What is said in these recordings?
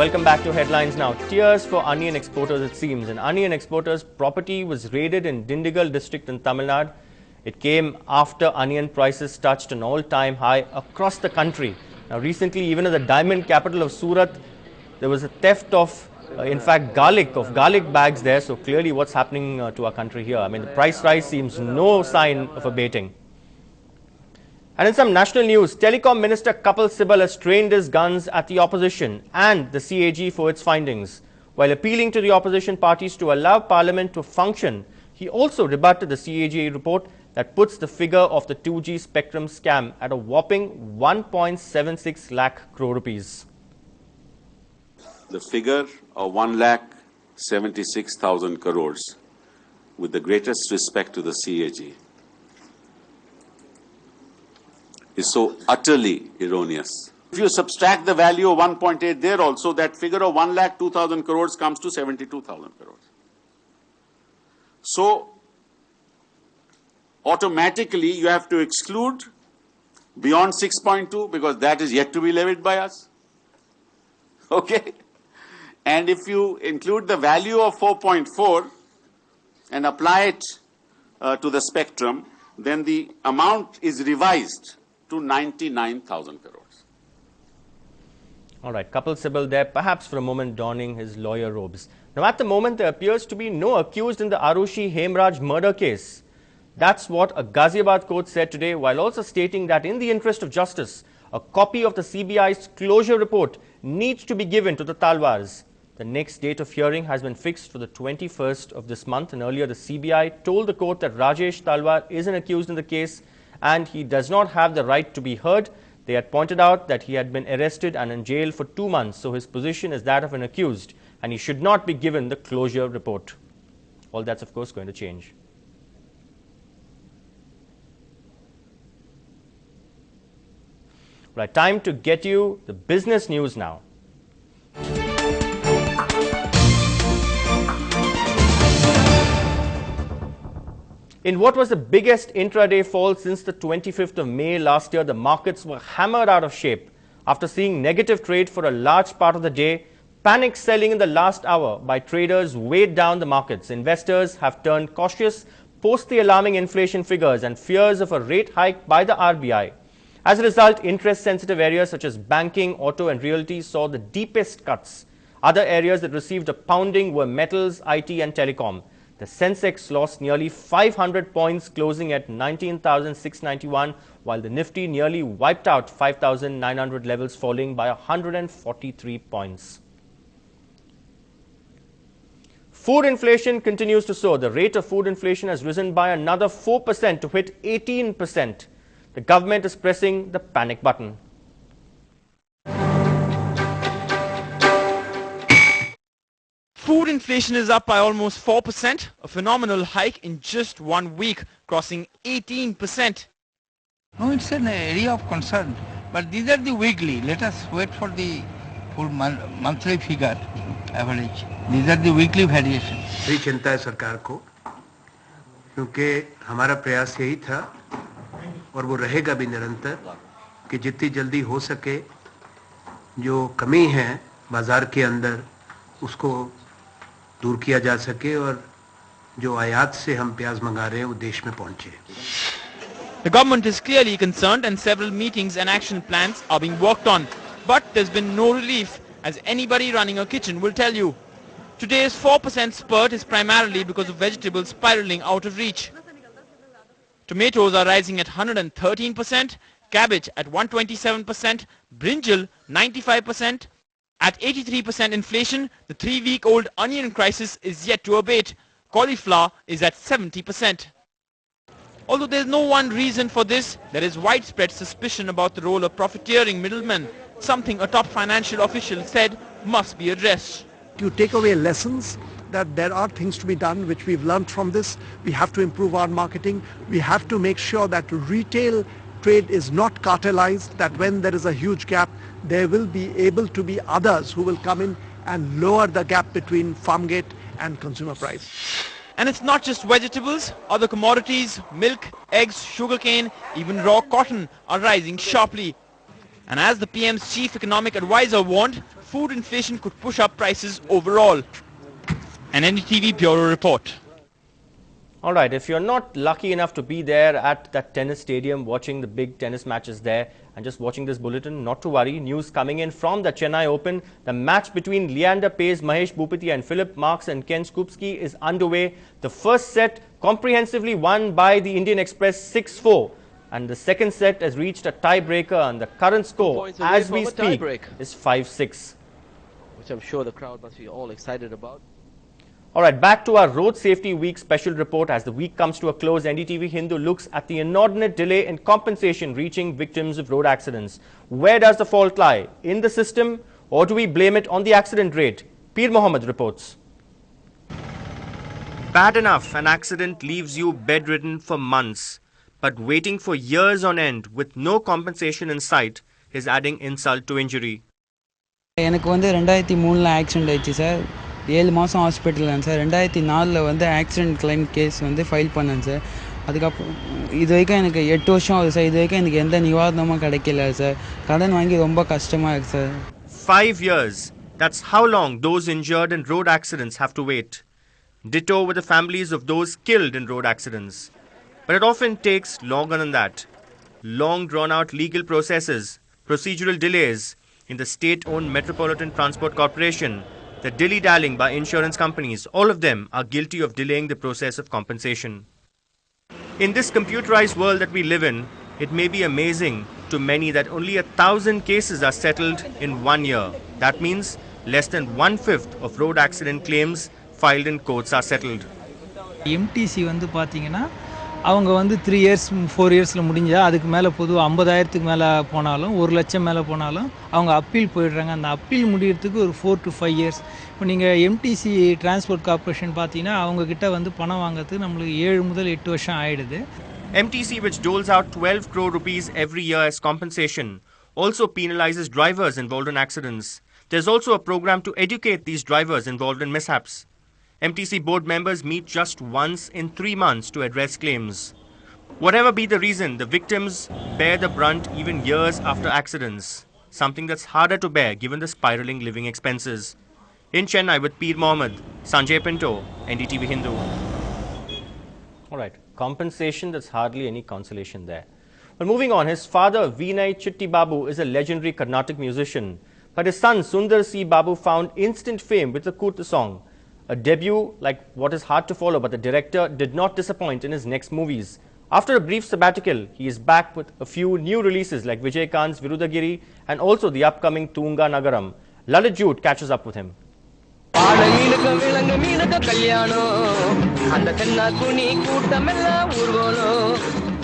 Welcome back to Headlines Now. Tears for onion exporters, it seems. An onion exporter's property was raided in Dindigul district in Tamil Nadu. It came after onion prices touched an all-time high across the country. Now, recently, even in the diamond capital of Surat, there was a theft of, in fact, garlic bags there. So clearly what's happening to our country here. I mean, the price rise seems no sign of abating. And in some national news, Telecom Minister Kapil Sibal has trained his guns at the opposition and the CAG for its findings. While appealing to the opposition parties to allow Parliament to function, he also rebutted the CAG report that puts the figure of the 2G spectrum scam at a whopping 1.76 lakh crore rupees. The figure of 1,76,000 crores, with the greatest respect to the CAG, is so utterly erroneous. If you subtract the value of 1.8 there also, that figure of 1,02,000 crores comes to 72,000 crores. So, automatically you have to exclude beyond 6.2 because that is yet to be levied by us. Okay? And if you include the value of 4.4 and apply it to the spectrum, then the amount is revised to 99,000 crores. All right, Kapil Sibal there, perhaps for a moment donning his lawyer robes. Now, at the moment, there appears to be no accused in the Arushi Hemraj murder case. That's what a Ghaziabad court said today, while also stating that in the interest of justice, a copy of the CBI's closure report needs to be given to the Talwars. The next date of hearing has been fixed for the 21st of this month, and earlier the CBI told the court that Rajesh Talwar is an accused in the case and he does not have the right to be heard. They had pointed out that he had been arrested and in jail for 2 months, so his position is that of an accused and he should not be given the closure report. All that's of course going to change. Right, time to get you the business news now. In what was the biggest intraday fall since the 25th of May last year, the markets were hammered out of shape. After seeing negative trade for a large part of the day, panic selling in the last hour by traders weighed down the markets. Investors have turned cautious post the alarming inflation figures and fears of a rate hike by the RBI. As a result, interest-sensitive areas such as banking, auto and realty saw the deepest cuts. Other areas that received a pounding were metals, IT and telecom. The Sensex lost nearly 500 points, closing at 19,691, while the Nifty nearly wiped out 5,900 levels, falling by 143 points. Food inflation continues to soar. The rate of food inflation has risen by another 4% to hit 18%. The government is pressing the panic button. Food inflation is up by almost 4%, a phenomenal hike in just 1 week, crossing 18%. No, it's an area of concern, but these are the weekly. Let us wait for the full monthly figure average. These are the weekly variations. बड़ी चिंता है सरकार को, क्योंकि हमारा प्रयास यही था और वो रहेगा भी निरंतर कि जितनी जल्दी हो सके जो कमी है बाजार के अंदर उसको दूर किया जा सके और जो आयात से हम प्याज मंगा रहे हैं वो देश में पहुंचे. The government is clearly concerned and several meetings and action plans are being worked on. But there's been no relief, as anybody running a kitchen will tell you. Today's 4% spurt is primarily because of vegetables spiraling out of reach. Tomatoes are rising at 113%, cabbage at 127%, brinjal 95%. At 83% inflation, the 3-week-old onion crisis is yet to abate. Cauliflower is at 70%. Although there is no one reason for this, there is widespread suspicion about the role of profiteering middlemen, something a top financial official said must be addressed. You take away lessons that there are things to be done which we've learned from this. We have to improve our marketing. We have to make sure that retail trade is not cartelized, that when there is a huge gap, there will be able to be others who will come in and lower the gap between farm gate and consumer price. And it's not just vegetables, other commodities, milk, eggs, sugarcane, even raw cotton are rising sharply. And as the PM's chief economic advisor warned, food inflation could push up prices overall. An NDTV Bureau report. All right, if you're not lucky enough to be there at that tennis stadium watching the big tennis matches there and just watching this bulletin, not to worry. News coming in from the Chennai Open. The match between Leander Paes, Mahesh Bhupathi and Philip Marks and Ken Skupski is underway. The first set comprehensively won by the Indian Express 6-4. And the second set has reached a tiebreaker, and the current score as we speak is 5-6. Which I'm sure the crowd must be all excited about. All right, back to our Road Safety Week special report. As the week comes to a close, Ndtv-Hindu looks at the inordinate delay in compensation reaching victims of road accidents. Where does the fault lie? In the system, or do we blame it on the accident rate? Peer Mohammed reports. Bad enough an accident leaves you bedridden for months, but waiting for years on end with no compensation in sight is adding insult to injury. எனக்கு வந்து 2003ல accident ஆயிடுச்சு sir. 7 மாதம் hospital sir. 2004ல் வந்து accident claim case வந்து file பண்ணேன் sir. அதுக்கப்புறம் இது வரைக்கும் எனக்கு 8 வருஷம் ஆகுது சார். இது வரைக்கும் எனக்கு எந்த நிவாரணமும் கிடைக்கல சார். கடன் வாங்கி ரொம்ப கஷ்டமாக இருக்குது sir. 5 years. That's how long those injured in road accidents have to wait. Ditto with the families of those killed in road accidents. But it often takes longer than that. Long drawn-out legal processes, procedural delays in the state-owned Metropolitan Transport Corporation, the dilly-dallying by insurance companies, all of them are guilty of delaying the process of compensation. In this computerized world that we live in, it may be amazing to many that only 1,000 cases are settled in 1 year. That means less than 1/5 of road accident claims filed in courts are settled. MTC வந்து பார்த்தீங்கன்னா அவங்க வந்து 3 years 4 yearsல முடிஞ்சா அதுக்கு மேலே பொதுவாக 50,000க்கு மேலே போனாலும் 1 லட்சம் மேலே போனாலும் அவங்க அப்பீல் போயிடுறாங்க. அந்த அப்பீல் முடிகிறதுக்கு ஒரு 4 to 5 years. இப்போ நீங்கள் MTC டிரான்ஸ்போர்ட் கார்பரேஷன் பார்த்தீங்கன்னா அவங்கக்கிட்ட வந்து பணம் வாங்குறதுக்கு நம்மளுக்கு 7 முதல் 8 வருஷம் ஆயிடுது. MTC, which doles out 12 crore rupees every year as compensation, also penalizes drivers involved in accidents. There's also a program to educate these drivers involved in mishaps. MTC board members meet just once in 3 months to address claims. Whatever be the reason, the victims bear the brunt even years after accidents, something that's harder to bear given the spiraling living expenses. In Chennai with Peer Mohammed, Sanjay Pinto, NDTV-Hindu. All right, compensation, that's hardly any consolation there. Well, moving on, his father, Vinay Chitti Babu, is a legendary Carnatic musician. But his son, Sundar C. Babu, found instant fame with the Kurta song. A debut like what is hard to follow, but the director did not disappoint in his next movies. After a brief sabbatical, he is back with a few new releases like Vijay Kant's Virudagiri and also the upcoming Tunga Nagaram. Lalit Jude catches up with him.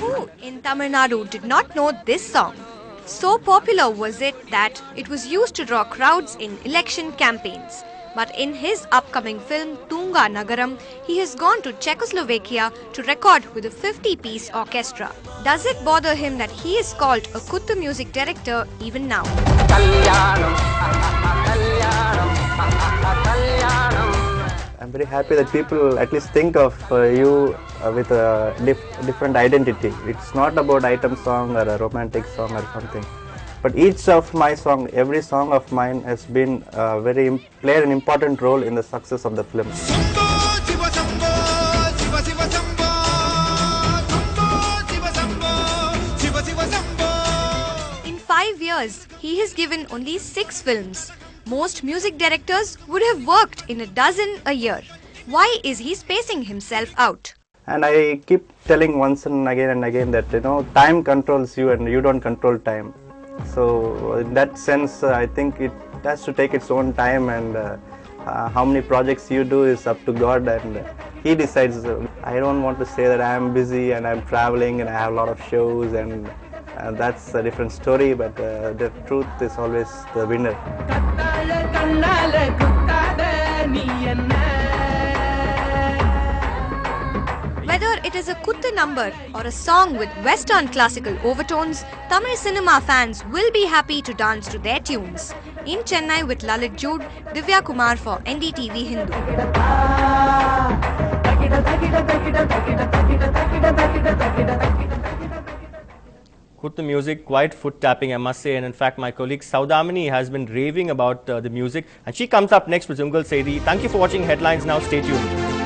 Who in Tamil Nadu did not know this song? So popular was it that it was used to draw crowds in election campaigns. But in his upcoming film Tunga Nagaram, he has gone to Czechoslovakia to record with a 50-piece orchestra. Does it bother him that he is called a Kuttu music director even now? I'm very happy that people at least think of you with a different identity. It's not about item song or a romantic song or something. But each of my song, every song of mine has been played an important role in the success of the film. In 5 years, he has given only 6 films. Most music directors would have worked in a dozen a year. Why is he spacing himself out? And I keep telling once and again that time controls you and you don't control time. So in that sense, I think it has to take its own time, and how many projects you do is up to God, and He decides. I don't want to say that I am busy and I'm traveling and I have a lot of shows, and that's a different story, but the truth is always the winner. Whether it is a Kuttu number or a song with Western classical overtones, Tamil cinema fans will be happy to dance to their tunes. In Chennai with Lalit Jude, Divya Kumar for NDTV-Hindu. put the music, quite foot tapping, I must say. And in fact, my colleague Saudamini has been raving about the music. And she comes up next with Ungal Seidi. Thank you for watching Headlines Now. Stay tuned.